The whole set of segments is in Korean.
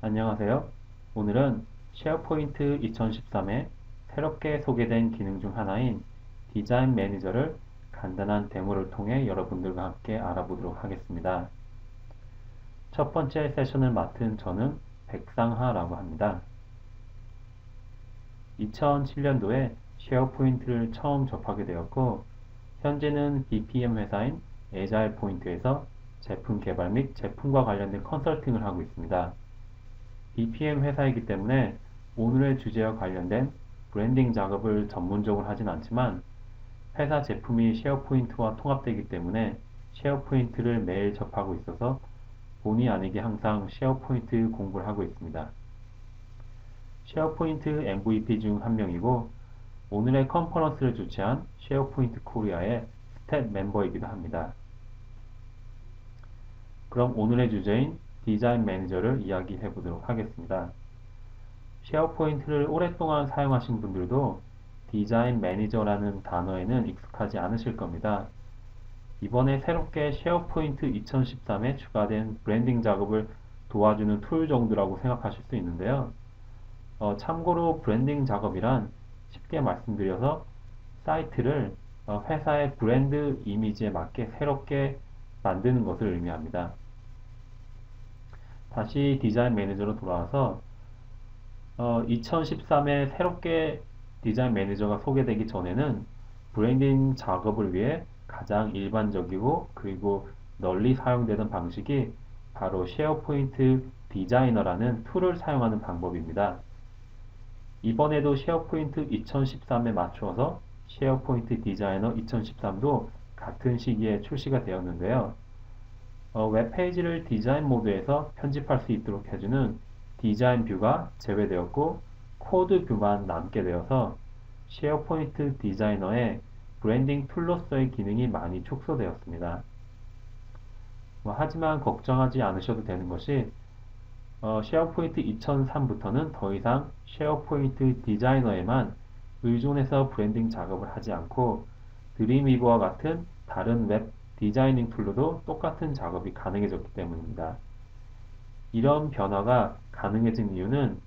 안녕하세요. 오늘은 쉐어포인트 2013에 새롭게 소개된 기능 중 하나인 디자인 매니저를 간단한 데모를 통해 여러분들과 함께 알아보도록 하겠습니다. 첫 번째 세션을 맡은 저는 백상하라고 합니다. 2007년도에 쉐어포인트를 처음 접하게 되었고, 현재는 BPM 회사인 에자일 포인트에서 제품 개발 및 제품과 관련된 컨설팅을 하고 있습니다. BPM 회사이기 때문에 오늘의 주제와 관련된 브랜딩 작업을 전문적으로 하진 않지만, 회사 제품이 쉐어포인트와 통합되기 때문에 쉐어포인트를 매일 접하고 있어서 본의 아니게 항상 쉐어포인트 공부를 하고 있습니다. 쉐어포인트 MVP 중 한 명이고, 오늘의 컨퍼런스를 주최한 쉐어포인트 코리아의 스텝 멤버이기도 합니다. 그럼 오늘의 주제인 디자인 매니저를 이야기해 보도록 하겠습니다. 쉐어포인트를 오랫동안 사용하신 분들도 디자인 매니저라는 단어에는 익숙하지 않으실 겁니다. 이번에 새롭게 쉐어포인트 2013에 추가된 브랜딩 작업을 도와주는 툴 정도라고 생각하실 수 있는데요. 참고로 브랜딩 작업이란 쉽게 말씀드려서 사이트를 회사의 브랜드 이미지에 맞게 새롭게 만드는 것을 의미합니다. 다시 디자인 매니저로 돌아와서 2013에 새롭게 디자인 매니저가 소개되기 전에는 브랜딩 작업을 위해 가장 일반적이고 그리고 널리 사용되던 방식이 바로 쉐어포인트 디자이너라는 툴을 사용하는 방법입니다. 이번에도 쉐어포인트 2013에 맞추어서 쉐어포인트 디자이너 2013도 같은 시기에 출시가 되었는데요. 웹페이지를 디자인 모드에서 편집할 수 있도록 해주는 디자인 뷰가 제외되었고 코드 뷰만 남게 되어서 쉐어포인트 디자이너의 브랜딩 툴로서의 기능이 많이 축소되었습니다. 하지만 걱정하지 않으셔도 되는 것이 쉐어포인트 2003부터는 더 이상 쉐어포인트 디자이너에만 의존해서 브랜딩 작업을 하지 않고 드림위버와 같은 다른 웹 디자이닝 툴로도 똑같은 작업이 가능해졌기 때문입니다. 이런 변화가 가능해진 이유는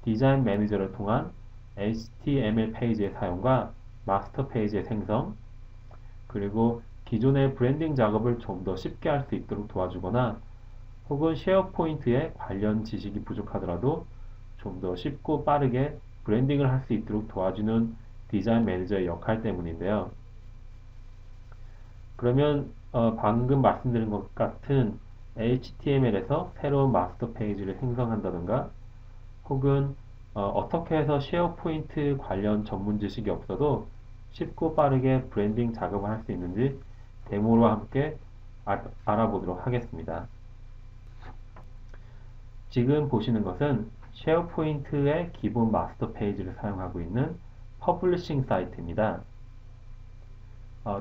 디자인 매니저를 통한 HTML 페이지의 사용과 마스터 페이지의 생성, 그리고 기존의 브랜딩 작업을 좀 더 쉽게 할 수 있도록 도와주거나 혹은 쉐어포인트에 관련 지식이 부족하더라도 좀 더 쉽고 빠르게 브랜딩을 할 수 있도록 도와주는 디자인 매니저의 역할 때문인데요. 그러면 방금 말씀드린 것 같은 HTML에서 새로운 마스터 페이지를 생성한다든가 혹은 어떻게 해서 쉐어포인트 관련 전문 지식이 없어도 쉽고 빠르게 브랜딩 작업을 할 수 있는지 데모와 함께 알아보도록 하겠습니다. 지금 보시는 것은 쉐어포인트의 기본 마스터 페이지를 사용하고 있는 퍼블리싱 사이트입니다.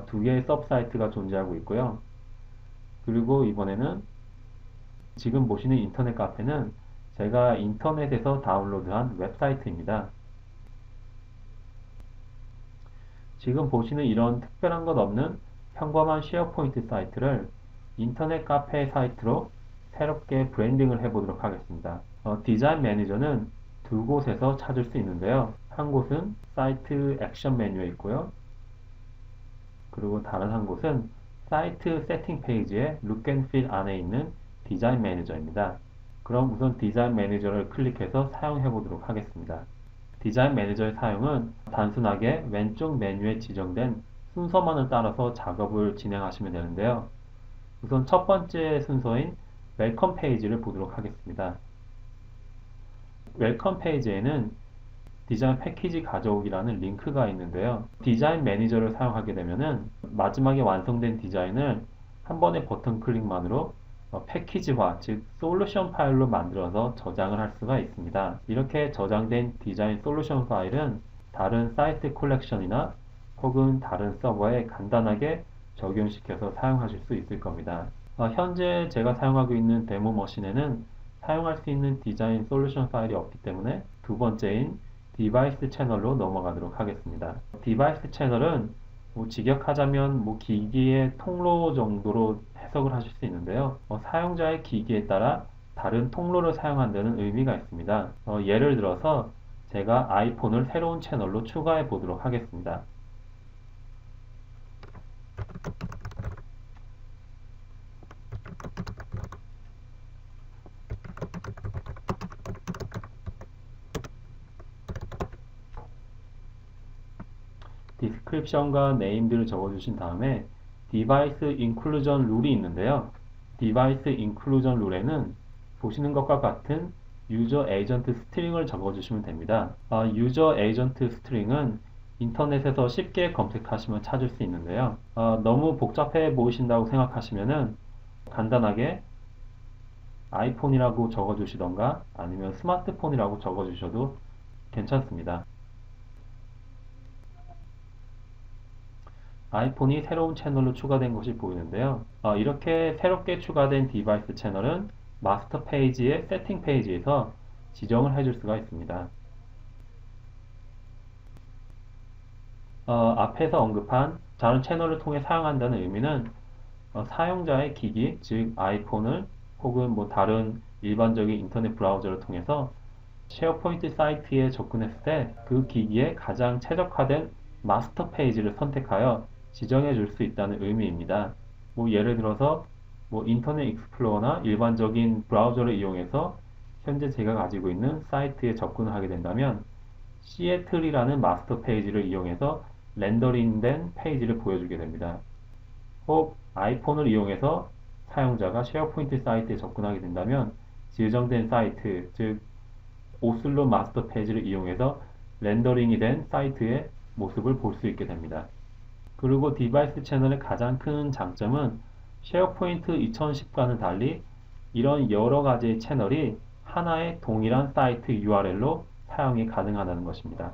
두 개의 서브 사이트가 존재하고 있고요. 그리고 이번에는 지금 보시는 인터넷 카페는 제가 인터넷에서 다운로드한 웹사이트입니다. 지금 보시는 이런 특별한 것 없는 평범한 쉐어포인트 사이트를 인터넷 카페 사이트로 새롭게 브랜딩을 해보도록 하겠습니다. 디자인 매니저는 두 곳에서 찾을 수 있는데요. 한 곳은 사이트 액션 메뉴에 있고요. 그리고 다른 한 곳은 사이트 세팅 페이지의 Look and Feel 안에 있는 디자인 매니저입니다. 그럼 우선 디자인 매니저를 클릭해서 사용해 보도록 하겠습니다. 디자인 매니저의 사용은 단순하게 왼쪽 메뉴에 지정된 순서만을 따라서 작업을 진행하시면 되는데요. 우선 첫 번째 순서인 웰컴 페이지를 보도록 하겠습니다. 웰컴 페이지에는 디자인 패키지 가져오기라는 링크가 있는데요. 디자인 매니저를 사용하게 되면은 마지막에 완성된 디자인을 한 번의 버튼 클릭만으로 패키지화, 즉 솔루션 파일로 만들어서 저장을 할 수가 있습니다. 이렇게 저장된 디자인 솔루션 파일은 다른 사이트 콜렉션이나 혹은 다른 서버에 간단하게 적용시켜서 사용하실 수 있을 겁니다. 현재 제가 사용하고 있는 데모 머신에는 사용할 수 있는 디자인 솔루션 파일이 없기 때문에 두 번째인 디바이스 채널로 넘어가도록 하겠습니다. 디바이스 채널은 직역하자면 기기의 통로 정도로 해석을 하실 수 있는데요. 사용자의 기기에 따라 다른 통로를 사용한다는 의미가 있습니다. 예를 들어서 제가 아이폰을 새로운 채널로 추가해 보도록 하겠습니다. 디스크립션과 네임들을 적어주신 다음에 디바이스 인클루전 룰이 있는데요. 디바이스 인클루전 룰에는 보시는 것과 같은 유저 에이전트 스트링을 적어주시면 됩니다. 유저 에이전트 스트링은 인터넷에서 쉽게 검색하시면 찾을 수 있는데요. 너무 복잡해 보이신다고 생각하시면은 간단하게 아이폰이라고 적어주시던가 아니면 스마트폰이라고 적어주셔도 괜찮습니다. 아이폰이 새로운 채널로 추가된 것이 보이는데요. 이렇게 새롭게 추가된 디바이스 채널은 마스터 페이지의 세팅 페이지에서 지정을 해줄 수가 있습니다. 앞에서 언급한 다른 채널을 통해 사용한다는 의미는 사용자의 기기, 즉 아이폰을 혹은 뭐 다른 일반적인 인터넷 브라우저를 통해서 쉐어포인트 사이트에 접근했을 때 그 기기에 가장 최적화된 마스터 페이지를 선택하여 지정해 줄 수 있다는 의미입니다. 뭐 예를 들어서 뭐 인터넷 익스플로러나 일반적인 브라우저를 이용해서 현재 제가 가지고 있는 사이트에 접근을 하게 된다면 시애틀이라는 마스터 페이지를 이용해서 렌더링된 페이지를 보여주게 됩니다. 혹 아이폰을 이용해서 사용자가 쉐어포인트 사이트에 접근하게 된다면 지정된 사이트, 즉 오슬로 마스터 페이지를 이용해서 렌더링이 된 사이트의 모습을 볼 수 있게 됩니다. 그리고 디바이스 채널의 가장 큰 장점은 쉐어포인트 2010과는 달리 이런 여러 가지의 채널이 하나의 동일한 사이트 URL로 사용이 가능하다는 것입니다.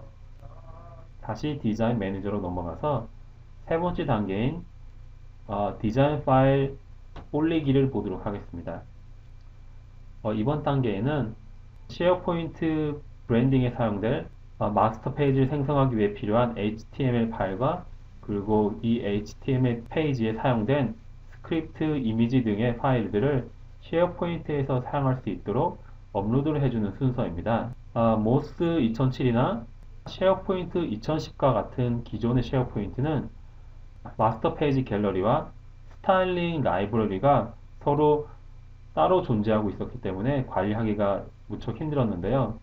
다시 디자인 매니저로 넘어가서 세 번째 단계인 디자인 파일 올리기를 보도록 하겠습니다. 이번 단계에는 쉐어포인트 브랜딩에 사용될 마스터 페이지를 생성하기 위해 필요한 HTML 파일과 그리고 이 HTML 페이지에 사용된 스크립트, 이미지 등의 파일들을 쉐어포인트에서 사용할 수 있도록 업로드를 해주는 순서입니다. 모스 2007이나 쉐어포인트 2010과 같은 기존의 쉐어포인트는 마스터 페이지 갤러리와 스타일링 라이브러리가 서로 따로 존재하고 있었기 때문에 관리하기가 무척 힘들었는데요.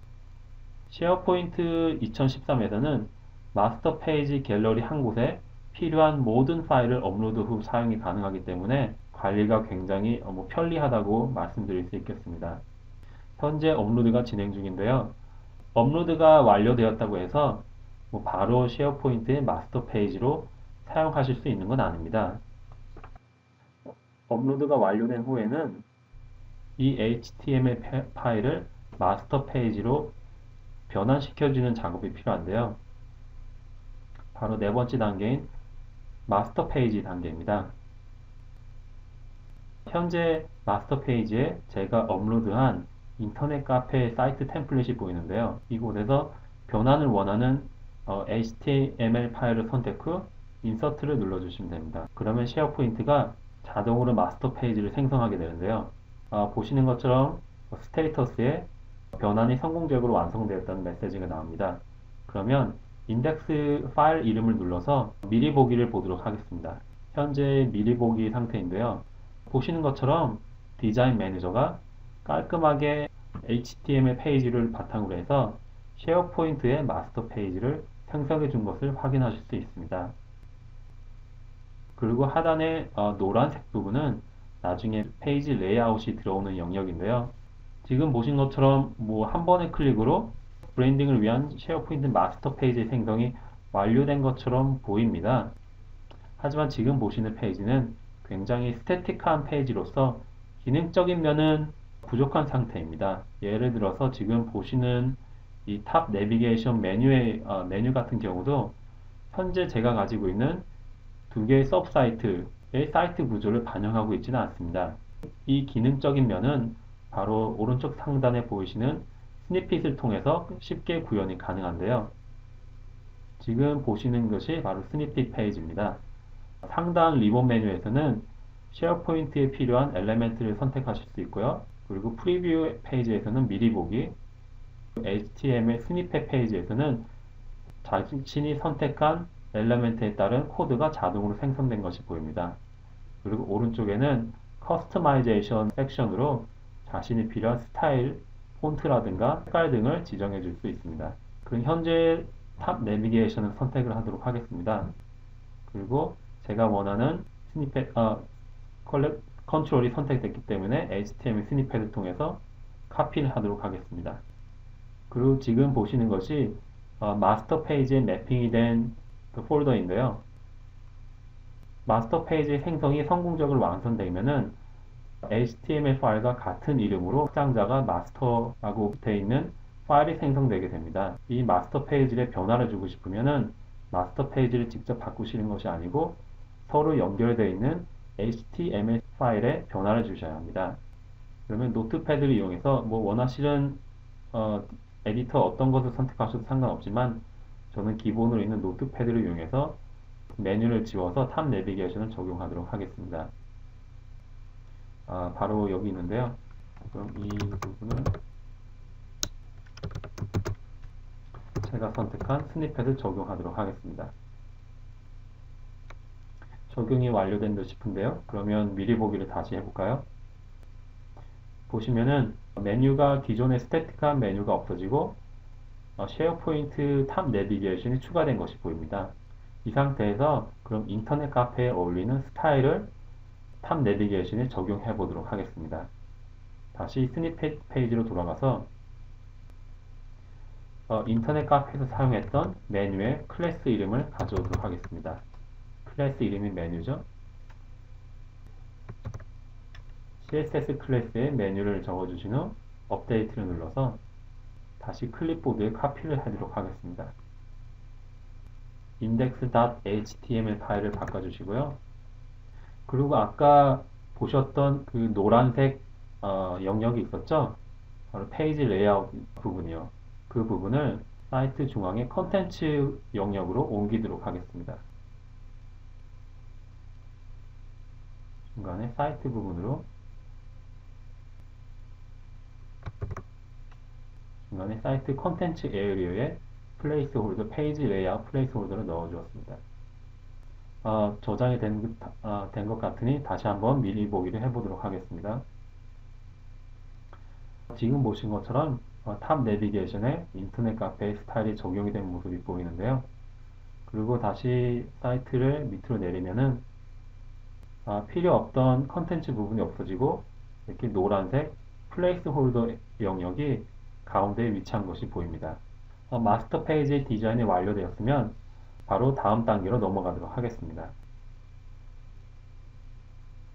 쉐어포인트 2013에서는 마스터 페이지 갤러리 한 곳에 필요한 모든 파일을 업로드 후 사용이 가능하기 때문에 관리가 굉장히 편리하다고 말씀드릴 수 있겠습니다. 현재 업로드가 진행 중인데요. 업로드가 완료되었다고 해서 바로 쉐어포인트의 마스터 페이지로 사용하실 수 있는 건 아닙니다. 업로드가 완료된 후에는 이 HTML 파일을 마스터 페이지로 변환시켜주는 작업이 필요한데요. 바로 네 번째 단계인 마스터 페이지 단계입니다. 현재 마스터 페이지에 제가 업로드한 인터넷 카페 사이트 템플릿이 보이는데요. 이곳에서 변환을 원하는 HTML 파일을 선택 후 인서트를 눌러주시면 됩니다. 그러면 쉐어포인트가 자동으로 마스터 페이지를 생성하게 되는데요. 보시는 것처럼 스테이터스에 변환이 성공적으로 완성되었다는 메시지가 나옵니다. 그러면 인덱스 파일 이름을 눌러서 미리 보기를 보도록 하겠습니다. 현재 미리 보기 상태인데요. 보시는 것처럼 디자인 매니저가 깔끔하게 HTML 페이지를 바탕으로 해서 쉐어포인트의 마스터 페이지를 생성해 준 것을 확인하실 수 있습니다. 그리고 하단의 노란색 부분은 나중에 페이지 레이아웃이 들어오는 영역인데요. 지금 보신 것처럼 한 번의 클릭으로 브랜딩을 위한 쉐어포인트 마스터 페이지 생성이 완료된 것처럼 보입니다. 하지만 지금 보시는 페이지는 굉장히 스태틱한 페이지로서 기능적인 면은 부족한 상태입니다. 예를 들어서 지금 보시는 이 탑 내비게이션 메뉴 같은 경우도 현재 제가 가지고 있는 두 개의 서브 사이트의 사이트 구조를 반영하고 있지는 않습니다. 이 기능적인 면은 바로 오른쪽 상단에 보이시는 스니핏을 통해서 쉽게 구현이 가능한데요. 지금 보시는 것이 바로 스니핏 페이지입니다. 상단 리본 메뉴에서는 쉐어포인트에 필요한 엘리멘트를 선택하실 수 있고요. 그리고 프리뷰 페이지에서는 미리 보기, HTML 스니펫 페이지에서는 자신이 선택한 엘리멘트에 따른 코드가 자동으로 생성된 것이 보입니다. 그리고 오른쪽에는 커스터마이제이션 섹션으로 자신이 필요한 스타일, 폰트라든가 색깔 등을 지정해 줄 수 있습니다. 그럼 현재 탑 내비게이션을 선택을 하도록 하겠습니다. 그리고 제가 원하는 스니펫, 컨트롤이 선택됐기 때문에 HTML 스니펫을 통해서 카피를 하도록 하겠습니다. 그리고 지금 보시는 것이 마스터 페이지에 매핑이 된 그 폴더인데요. 마스터 페이지 생성이 성공적으로 완성되면은 HTML 파일과 같은 이름으로 확장자가 마스터라고 되어 있는 파일이 생성되게 됩니다. 이 마스터 페이지에 변화를 주고 싶으면은 마스터 페이지를 직접 바꾸시는 것이 아니고 서로 연결되어 있는 HTML 파일에 변화를 주셔야 합니다. 그러면 노트패드를 이용해서 뭐 원하시는 에디터 어떤 것을 선택하셔도 상관없지만 저는 기본으로 있는 노트패드를 이용해서 메뉴를 지워서 탑 내비게이션을 적용하도록 하겠습니다. 바로 여기 있는데요. 그럼 이 부분을 제가 선택한 스니펫을 적용하도록 하겠습니다. 적용이 완료된 듯 싶은데요. 그러면 미리 보기를 다시 해볼까요? 보시면은 메뉴가 기존의 스태틱한 메뉴가 없어지고 쉐어포인트 탑 내비게이션이 추가된 것이 보입니다. 이 상태에서 그럼 인터넷 카페에 어울리는 스타일을 탑 내비게이션에 적용해 보도록 하겠습니다. 다시 스니펫 페이지로 돌아가서 인터넷 카페에서 사용했던 메뉴의 클래스 이름을 가져오도록 하겠습니다. 클래스 이름이 메뉴죠. CSS 클래스의 메뉴를 적어주신 후 업데이트를 눌러서 다시 클립보드에 카피를 하도록 하겠습니다. index.html 파일을 바꿔주시고요. 그리고 아까 보셨던 그 노란색 영역이 있었죠? 바로 페이지 레이아웃 부분이요. 그 부분을 사이트 중앙의 컨텐츠 영역으로 옮기도록 하겠습니다. 중간에 사이트 부분으로 중간에 사이트 컨텐츠 에어리어에 플레이스 홀더, 페이지 레이아웃 플레이스 홀더를 넣어 주었습니다. 저장이 된 것 같으니 다시 한번 미리 보기를 해보도록 하겠습니다. 지금 보신 것처럼 탑 내비게이션에 인터넷 카페의 스타일이 적용이 된 모습이 보이는데요. 그리고 다시 사이트를 밑으로 내리면은 필요 없던 컨텐츠 부분이 없어지고 이렇게 노란색 플레이스 홀더 영역이 가운데에 위치한 것이 보입니다. 마스터 페이지 디자인이 완료되었으면 바로 다음 단계로 넘어가도록 하겠습니다.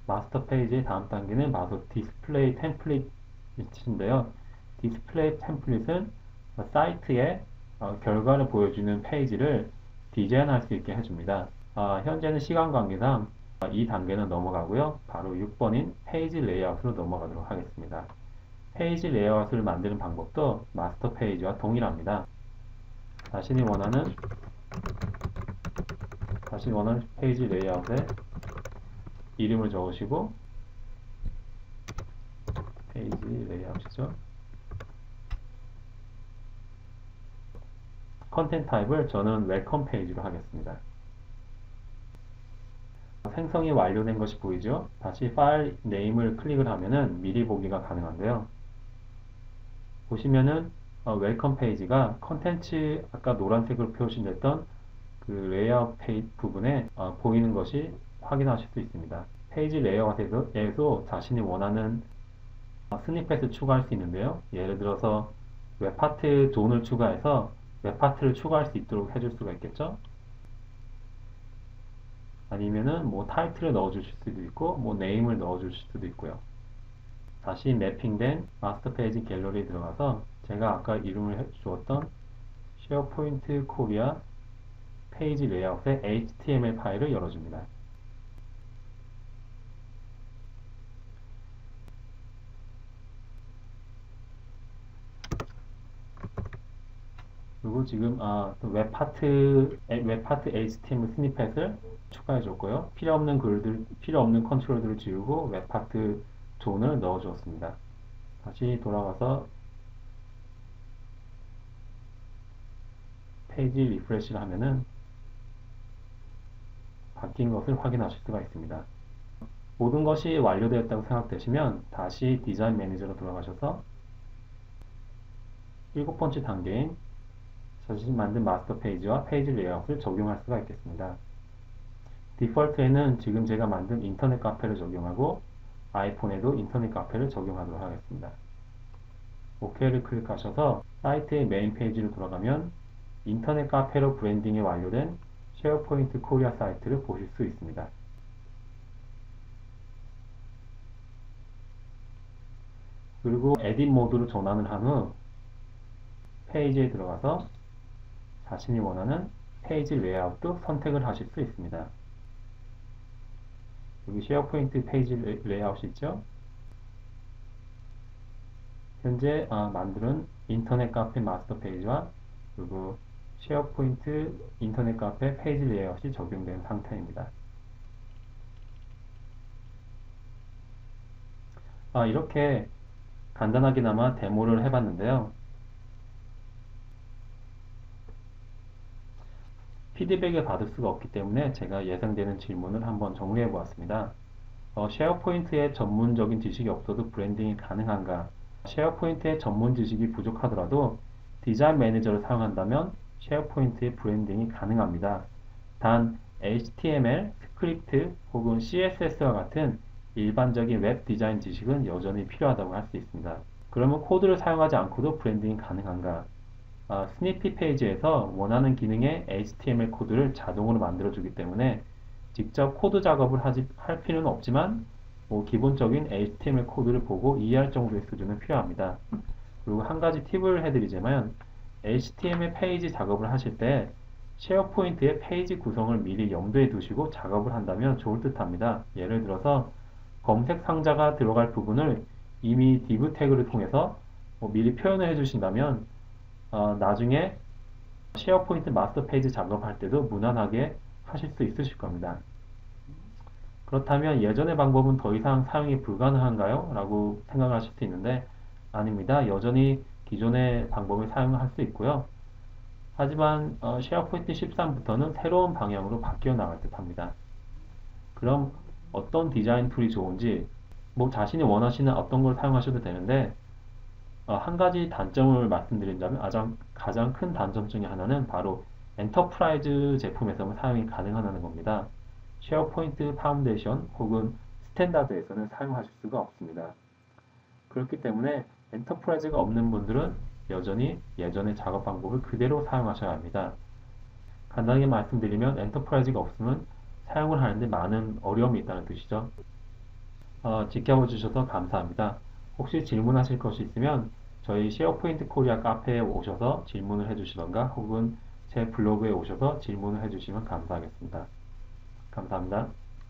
마스터 페이지의 다음 단계는 바로 디스플레이 템플릿인데요. 디스플레이 템플릿은 사이트에 결과를 보여주는 페이지를 디자인할 수 있게 해줍니다. 현재는 시간 관계상 이 단계는 넘어가고요. 바로 6번인 페이지 레이아웃으로 넘어가도록 하겠습니다. 페이지 레이아웃을 만드는 방법도 마스터 페이지와 동일합니다. 자신이 원하는 페이지 레이아웃에 이름을 적으시고 페이지 레이아웃이죠. 컨텐트 타입을 저는 웰컴 페이지로 하겠습니다. 생성이 완료된 것이 보이죠? 다시 파일 네임을 클릭을 하면은 미리 보기가 가능한데요. 보시면은 웰컴 페이지가 컨텐츠 아까 노란색으로 표시됐던 그 레이아웃 페이지 부분에 보이는 것이 확인하실 수 있습니다. 페이지 레이아웃에서 자신이 원하는 스니펫을 추가할 수 있는데요. 예를 들어서 웹파트 존을 추가해서 웹파트를 추가할 수 있도록 해줄 수가 있겠죠. 아니면은 뭐 타이틀을 넣어 주실 수도 있고 뭐 네임을 넣어 주실 수도 있고요. 다시 매핑된 마스터 페이지 갤러리에 들어가서 제가 아까 이름을 주었던 쉐어포인트 코리아 페이지 레이아웃의 HTML 파일을 열어줍니다. 그리고 지금 웹파트 HTML 스니펫을 추가해 줬고요. 필요 없는 컨트롤들을 지우고 웹파트 존을 넣어 주었습니다. 다시 돌아가서 페이지 리프레시를 하면은 바뀐 것을 확인하실 수가 있습니다. 모든 것이 완료되었다고 생각되시면 다시 디자인 매니저로 돌아가셔서 7번째 단계인 자신이 만든 마스터 페이지와 페이지 레이아웃을 적용할 수가 있겠습니다. 디폴트에는 지금 제가 만든 인터넷 카페를 적용하고 아이폰에도 인터넷 카페를 적용하도록 하겠습니다. OK를 클릭하셔서 사이트의 메인 페이지로 돌아가면 인터넷 카페로 브랜딩이 완료된 쉐어포인트 코리아 사이트를 보실 수 있습니다. 그리고 에딧 모드로 전환을 한 후 페이지에 들어가서 자신이 원하는 페이지 레이아웃도 선택을 하실 수 있습니다. 여기 쉐어포인트 페이지 레이아웃이 있죠? 현재 만드는 인터넷 카페 마스터 페이지와 그리고 쉐어포인트 인터넷 카페 페이지 레이아웃이 적용된 상태입니다. 이렇게 간단하게나마 데모를 해봤는데요. 피드백을 받을 수가 없기 때문에 제가 예상되는 질문을 한번 정리해 보았습니다. 쉐어포인트에 전문적인 지식이 없어도 브랜딩이 가능한가? 쉐어포인트에 전문 지식이 부족하더라도 디자인 매니저를 사용한다면 쉐어포인트의 브랜딩이 가능합니다. 단 HTML, 스크립트 혹은 CSS와 같은 일반적인 웹 디자인 지식은 여전히 필요하다고 할 수 있습니다. 그러면 코드를 사용하지 않고도 브랜딩이 가능한가? 스니피 페이지에서 원하는 기능의 HTML 코드를 자동으로 만들어주기 때문에 직접 코드 작업을 할 필요는 없지만 기본적인 HTML 코드를 보고 이해할 정도의 수준은 필요합니다. 그리고 한 가지 팁을 해드리자면 HTML 페이지 작업을 하실 때 쉐어포인트의 페이지 구성을 미리 염두에 두시고 작업을 한다면 좋을 듯 합니다. 예를 들어서 검색 상자가 들어갈 부분을 이미 div 태그를 통해서 미리 표현을 해주신다면 나중에 쉐어포인트 마스터 페이지 작업할 때도 무난하게 하실 수 있으실 겁니다. 그렇다면 예전의 방법은 더 이상 사용이 불가능한가요? 라고 생각하실 수 있는데 아닙니다. 여전히 기존의 방법을 사용할 수 있고요. 하지만 쉐어포인트 13부터는 새로운 방향으로 바뀌어 나갈 듯 합니다. 그럼 어떤 디자인 툴이 좋은지 자신이 원하시는 어떤 걸 사용하셔도 되는데 한 가지 단점을 말씀드린다면 가장 큰 단점 중에 하나는 바로 엔터프라이즈 제품에서만 사용이 가능하다는 겁니다. 쉐어포인트 파운데이션 혹은 스탠다드에서는 사용하실 수가 없습니다. 그렇기 때문에 엔터프라이즈가 없는 분들은 여전히 예전의 작업 방법을 그대로 사용하셔야 합니다. 간단하게 말씀드리면 엔터프라이즈가 없으면 사용을 하는데 많은 어려움이 있다는 뜻이죠. 지켜봐 주셔서 감사합니다. 혹시 질문하실 것이 있으면 저희 쉐어포인트 코리아 카페에 오셔서 질문을 해주시던가 혹은 제 블로그에 오셔서 질문을 해주시면 감사하겠습니다. 감사합니다.